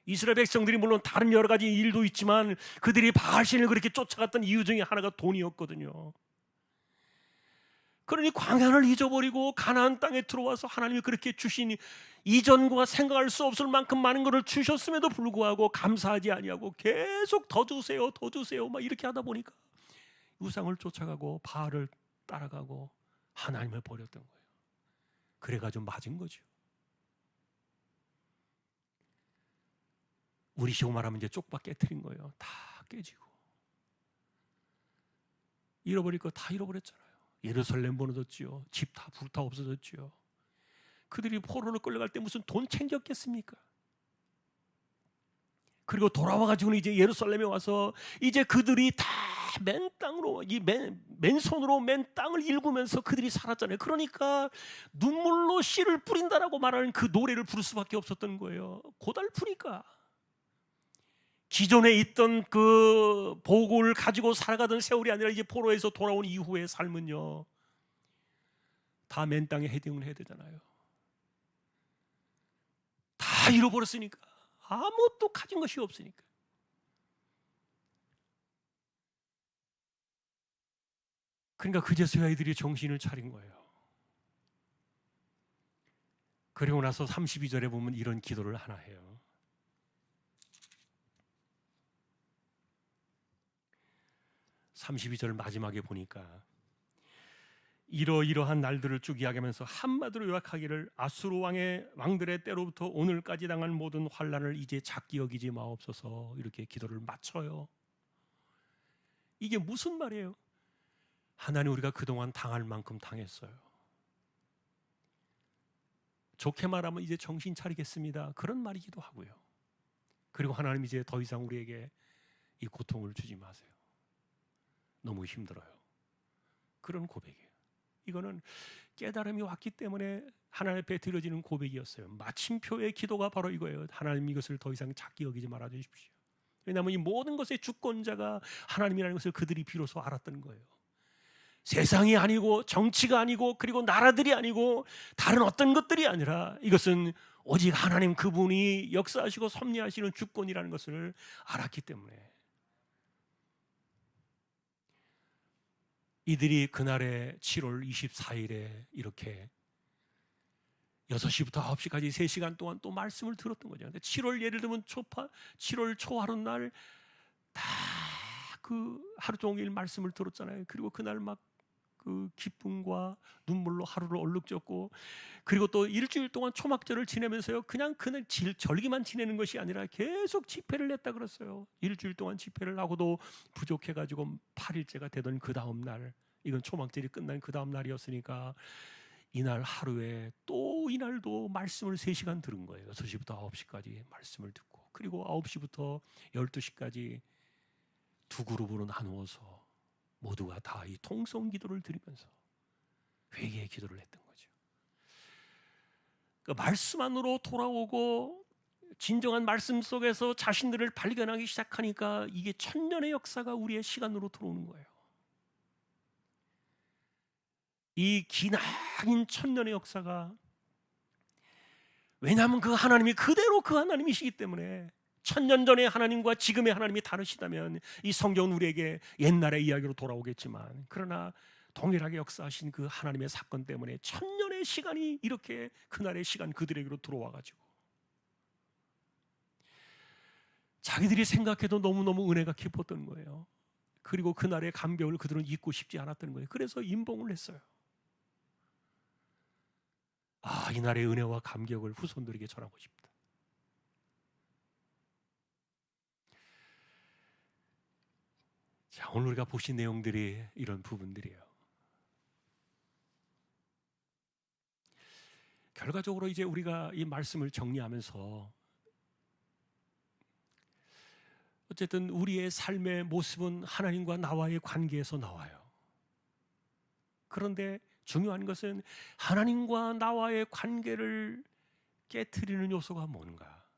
이스라엘 백성들이 물론 다른 여러 가지 일도 있지만 그들이 바알신을 그렇게 쫓아갔던 이유 중에 하나가 돈이었거든요. 그러니 광야를 잊어버리고 가나안 땅에 들어와서 하나님이 그렇게 주신 이전과 생각할 수 없을 만큼 많은 것을 주셨음에도 불구하고 감사하지 아니하고 계속 더 주세요, 더 주세요 막 이렇게 하다 보니까 우상을 쫓아가고 바알을 따라가고 하나님을 버렸던 거예요. 그래가지고 맞은 거죠. 우리 식으로 말하면 이제 쪽박 깨트린 거예요. 다 깨지고 잃어버릴 거 다 잃어버렸잖아요. 예루살렘 무너졌지요. 집 다 불타 없어졌지요. 그들이 포로로 끌려갈 때 무슨 돈 챙겼겠습니까? 그리고 돌아와가지고는 이제 예루살렘에 와서 이제 그들이 다 맨 땅으로 맨손으로 맨 땅을 일구면서 그들이 살았잖아요. 그러니까 눈물로 씨를 뿌린다라고 말하는 그 노래를 부를 수밖에 없었던 거예요. 고달프니까. 기존에 있던 그 보고를 가지고 살아가던 세월이 아니라 이제 포로에서 돌아온 이후의 삶은요, 다 맨 땅에 헤딩을 해야 되잖아요. 다 잃어버렸으니까, 아무것도 가진 것이 없으니까. 그러니까 그제서야 아이들이 정신을 차린 거예요. 그리고 나서 32절에 보면 이런 기도를 하나 해요. 32절 마지막에 보니까 이러이러한 날들을 쭉 이야기하면서 한마디로 요약하기를 아수르 왕들의 때로부터 오늘까지 당한 모든 환난을 이제 작게 여기지 마옵소서 이렇게 기도를 마쳐요. 이게 무슨 말이에요? 하나님 우리가 그동안 당할 만큼 당했어요. 좋게 말하면 이제 정신 차리겠습니다. 그런 말이기도 하고요. 그리고 하나님 이제 더 이상 우리에게 이 고통을 주지 마세요. 너무 힘들어요. 그런 고백이에요. 이거는 깨달음이 왔기 때문에 하나님 앞에 드려지는 고백이었어요. 마침표의 기도가 바로 이거예요. 하나님 이것을 더 이상 작게 여기지 말아 주십시오. 왜냐하면 이 모든 것의 주권자가 하나님이라는 것을 그들이 비로소 알았던 거예요. 세상이 아니고 정치가 아니고 그리고 나라들이 아니고 다른 어떤 것들이 아니라 이것은 오직 하나님 그분이 역사하시고 섭리하시는 주권이라는 것을 알았기 때문에 이들이 그날에 7월 24일에 이렇게 6시부터 9시까지 3시간 동안 또 말씀을 들었던 거죠. 7월 예를 들면 7월 초하룻날 다 그 하루 종일 말씀을 들었잖아요. 그리고 그날 막 그 기쁨과 눈물로 하루를 얼룩졌고 그리고 또 일주일 동안 초막절을 지내면서요. 그냥 그날 절기만 지내는 것이 아니라 계속 집회를 했다 그랬어요. 일주일 동안 집회를 하고도 부족해가지고 8일째가 되던 그 다음 날 이건 초막절이 끝난 그 다음 날이었으니까 이날 하루에 또 이날도 말씀을 3시간 들은 거예요. 6시부터 9시까지 말씀을 듣고 그리고 9시부터 12시까지 두 그룹으로 나누어서 모두가 다 이 통성 기도를 드리면서 회개의 기도를 했던 거죠. 그러니까 말씀 안으로 돌아오고 진정한 말씀 속에서 자신들을 발견하기 시작하니까 이게 천년의 역사가 우리의 시간으로 들어오는 거예요. 이 기나긴 천년의 역사가 왜냐하면 그 하나님이 그대로 그 하나님이시기 때문에 1000년 전의 하나님과 지금의 하나님이 다르시다면 이 성경은 우리에게 옛날의 이야기로 돌아오겠지만 그러나 동일하게 역사하신 그 하나님의 사건 때문에 1000년의 시간이 이렇게 그날의 시간 그들에게로 들어와가지고 자기들이 생각해도 너무너무 은혜가 깊었던 거예요. 그리고 그날의 감격을 그들은 잊고 싶지 않았던 거예요. 그래서 임봉을 했어요. 아, 이날의 은혜와 감격을 후손들에게 전하고 싶다. 자, 오늘 우리가 보신 내용들이 이런 부분들이에요. 결과적으로 이제 우리가 이 말씀을 정리하면서 어쨌든 우리의 삶의 모습은 하나님과 나와의 관계에서 나와요. 그런데 중요한 것은 하나님과 나와의 관계를 깨트리는 요소가 뭔가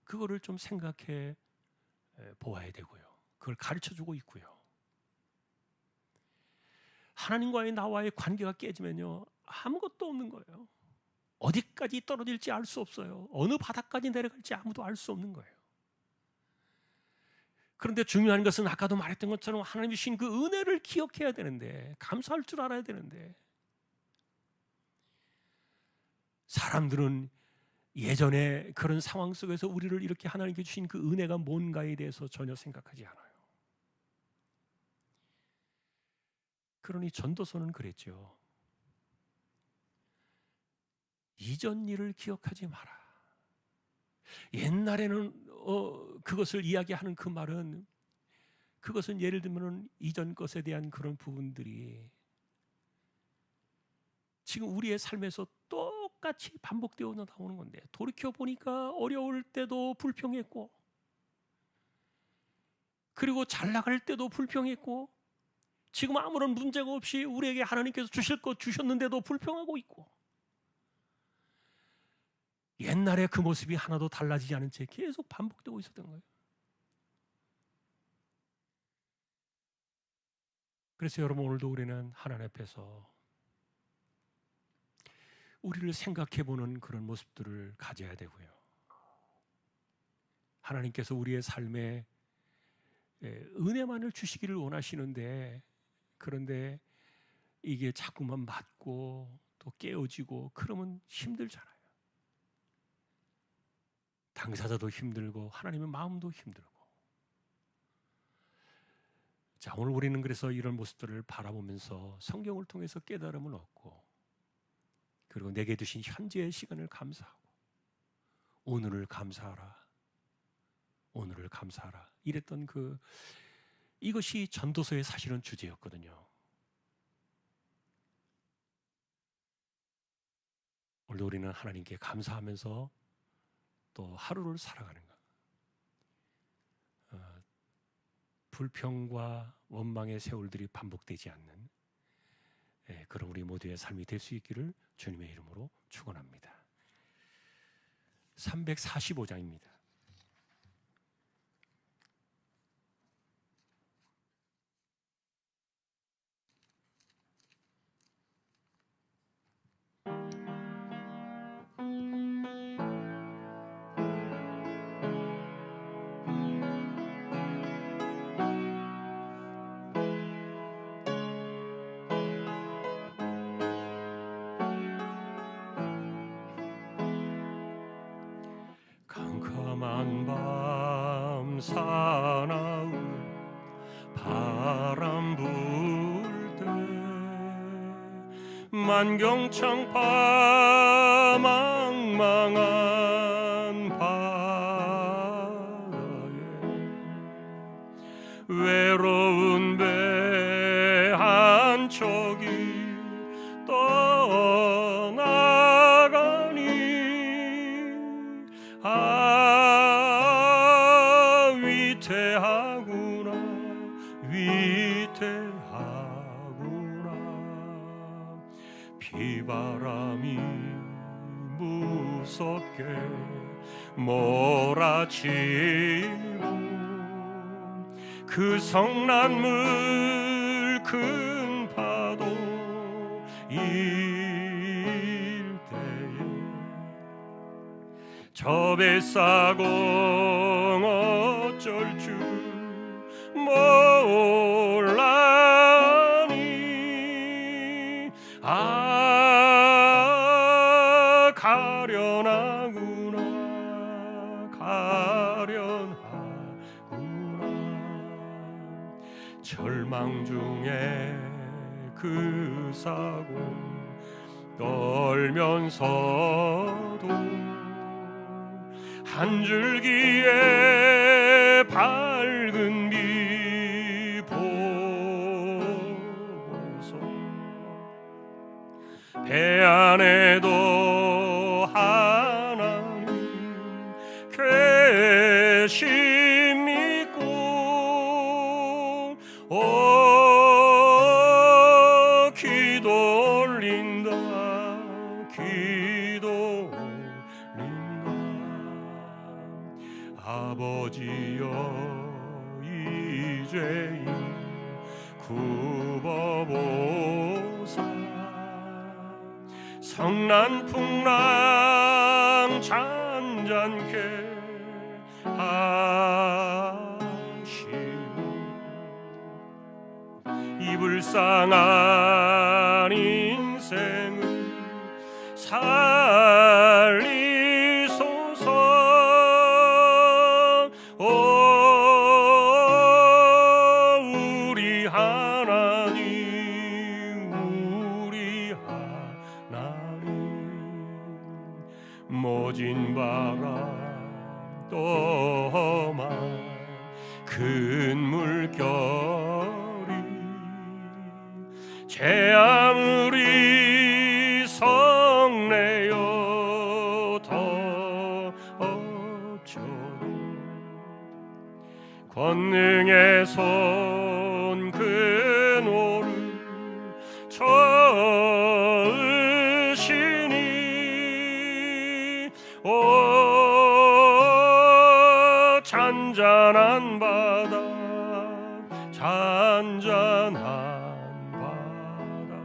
그거를 좀 생각해 보아야 되고요. 그걸 가르쳐주고 있고요. 하나님과의 나와의 관계가 깨지면요, 아무것도 없는 거예요. 어디까지 떨어질지 알 수 없어요. 어느 바닥까지 내려갈지 아무도 알 수 없는 거예요. 그런데 중요한 것은 아까도 말했던 것처럼 하나님이 주신 그 은혜를 기억해야 되는데, 감사할 줄 알아야 되는데, 사람들은 예전에 그런 상황 속에서 우리를 이렇게 하나님께 주신 그 은혜가 뭔가에 대해서 전혀 생각하지 않아요. 그러니 전도서는 그랬죠. 이전 일을 기억하지 마라. 옛날에는 그것을 이야기하는 그 말은, 그것은 예를 들면 이전 것에 대한 그런 부분들이 지금 우리의 삶에서 똑같이 반복되어 나오는 건데, 돌이켜 보니까 어려울 때도 불평했고, 그리고 잘 나갈 때도 불평했고, 지금 아무런 문제가 없이 우리에게 하나님께서 주실 것 주셨는데도 불평하고 있고, 옛날에 그 모습이 하나도 달라지지 않은 채 계속 반복되고 있었던 거예요. 그래서 여러분, 오늘도 우리는 하나님 앞에서 우리를 생각해보는 그런 모습들을 가져야 되고요. 하나님께서 우리의 삶에 은혜만을 주시기를 원하시는데, 그런데 이게 자꾸만 맞고 또 깨어지고 그러면 힘들잖아요. 당사자도 힘들고 하나님의 마음도 힘들고. 자, 오늘 우리는 그래서 이런 모습들을 바라보면서 성경을 통해서 깨달음을 얻고, 그리고 내게 주신 현재의 시간을 감사하고, 오늘을 감사하라, 오늘을 감사하라, 이랬던 이것이 전도서의 사실은 주제였거든요. 오늘도 우리는 하나님께 감사하면서 또 하루를 살아가는 것, 불평과 원망의 세월들이 반복되지 않는 그런 우리 모두의 삶이 될 수 있기를 주님의 이름으로 축원합니다. 345장입니다. 캄캄한 밤 사나운 바람 불 때, 만경창파 망망한 바다에 외로운 배 한 척이 떠나가니, 위태하구나, 위태하구나. 비바람이 무섭게 몰아치고, 그 성난물 큰 파도 일 때에, 저 뱃사공 어쩔 줄 몰라니, 가련하구나, 가련하구나. 절망 중에 그 사고 떨면서도 한 줄기의 밝은 빛 보고서, 배 안에도 하나님 계심 믿고, 기도 올린다, 기도 올린다. 아버지여, 이제인 굽어보사 성난풍랑 잔잔케 하시고 이 불쌍한 인생을 살리소서. 오 우리 하나님, 우리 하나님, 모진 바람 또한 큰 물결이 제 아무리 성내어 덮쳐도 권능의 손 그노를 저으시니 오 잔잔한 바다, 잔잔한 바다.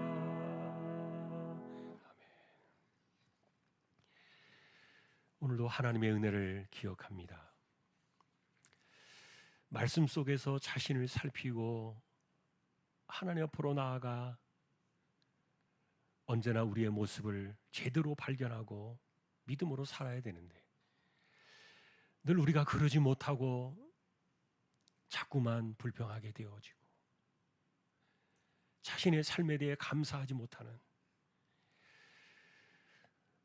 아멘. 오늘도 하나님의 은혜를 기억합니다. 말씀 속에서 자신을 살피고 하나님 앞으로 나아가 언제나 우리의 모습을 제대로 발견하고 믿음으로 살아야 되는데 늘 우리가 그러지 못하고 자꾸만 불평하게 되어지고 자신의 삶에 대해 감사하지 못하는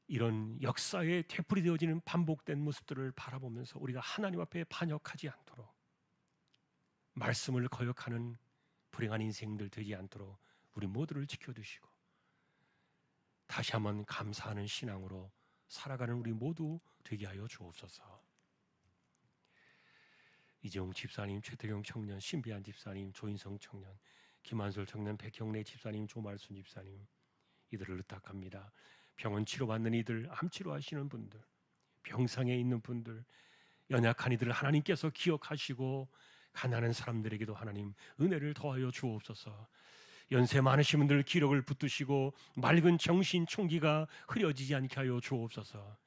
이런 역사에 되풀이되어지는 반복된 모습들을 바라보면서 우리가 하나님 앞에 반역하지 않도록, 말씀을 거역하는 불행한 인생들 되지 않도록 우리 모두를 지켜주시고 다시 한번 감사하는 신앙으로 살아가는 우리 모두 되게 하여 주옵소서. 이재용 집사님, 최태경 청년, 신비한 집사님, 조인성 청년, 김한솔 청년, 백형래 집사님, 조말순 집사님, 이들을 의탁합니다. 병원 치료받는 이들, 암 치료하시는 분들, 병상에 있는 분들, 연약한 이들을 하나님께서 기억하시고 가난한 사람들에게도 하나님 은혜를 더하여 주옵소서. 연세 많으신 분들 기력을 붙드시고 맑은 정신 총기가 흐려지지 않게 하여 주옵소서.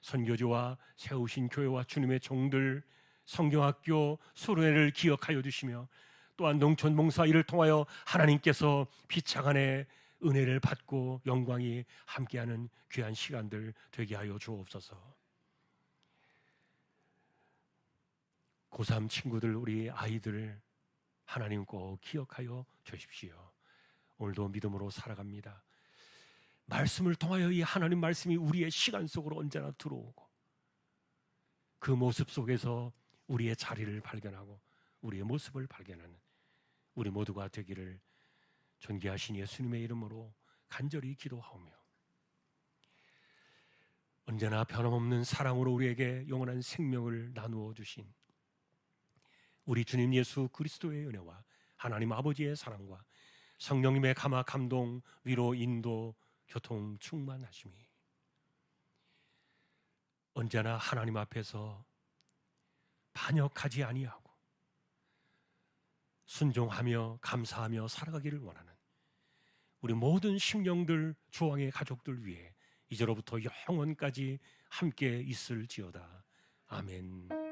선교조와 세우신 교회와 주님의 종들, 성경학교 수련회를 기억하여 주시며 또한 농촌 봉사 일을 통하여 하나님께서 비차간에 은혜를 받고 영광이 함께하는 귀한 시간들 되게 하여 주옵소서. 고3 친구들, 우리 아이들 하나님 꼭 기억하여 주십시오. 오늘도 믿음으로 살아갑니다. 말씀을 통하여 이 하나님 말씀이 우리의 시간 속으로 언제나 들어오고 그 모습 속에서 우리의 자리를 발견하고 우리의 모습을 발견하는 우리 모두가 되기를 존귀하신 예수님의 이름으로 간절히 기도하오며, 언제나 변함없는 사랑으로 우리에게 영원한 생명을 나누어 주신 우리 주님 예수 그리스도의 은혜와 하나님 아버지의 사랑과 성령님의 감화 감동 위로 인도 교통 충만하심이 언제나 하나님 앞에서 반역하지 아니하고 순종하며 감사하며 살아가기를 원하는 우리 모든 심령들, 주왕의 가족들 위해 이제로부터 영원까지 함께 있을지어다. 아멘.